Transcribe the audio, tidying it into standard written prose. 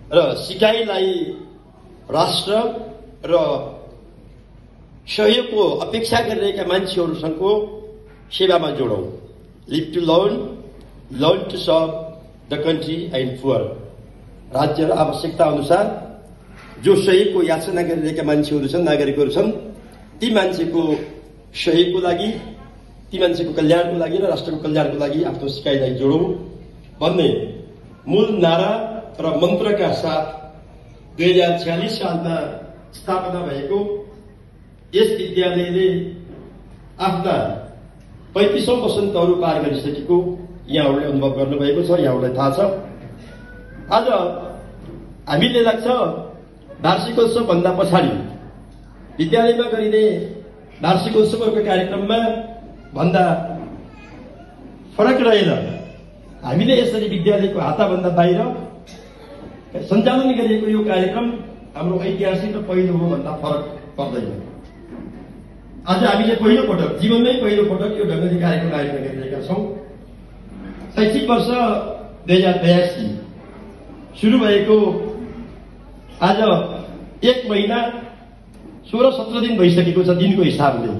र सिकाइलाई राष्ट्र र सहयोगको अपेक्षा गरिरहेका मान्छेहरूसँगको सेवामा जोडौं। Live to learn to serve the country and poor. राज्य र आवश्यकता अनुसार जो सहयोगको याचना गरिरहेका मान्छेहरू छन्, नागरिकहरू छन्, ती मान्छेको सहयोगको लागि, ती मान्छेको कल्याणको लागि र राष्ट्रको कल्याणको लागि आफ्नो सिकाइलाई जोडौं भन्ने मूल नारा र मन्त्रका साथ 2046 सालमा स्थापना भएको यस विद्यालयले आफ्ना 35औं वसन्तहरू पार गरिसकेको यहाँहरूले अनुभव गर्नुभएको छ, यहाँहरूलाई थाहा छ। आज हामीले लाग्छ वार्षिकोत्सव भन्दा पछाडि विद्यालयमा गरिने वार्षिकोत्सवको कार्यक्रममा भन्दा फरक रहेर हामीले यसरी विद्यालयको हाताभन्दा बाहिर सञ्चालन गरिएको यो कार्यक्रम हाम्रो ऐतिहासिक र पहिलो हो भन्दा फरक पर्दैन। आज हामीले पहिलो पटक, जीवनमै पहिलो पटक यो ढङ्गले कार्यक्रम आयोजना गरिरहेका छौं। शैक्षिक वर्ष 2082 सुरु भएको आज 1 महिना 16-17 दिन भइसकेको छ दिनको हिसाबले।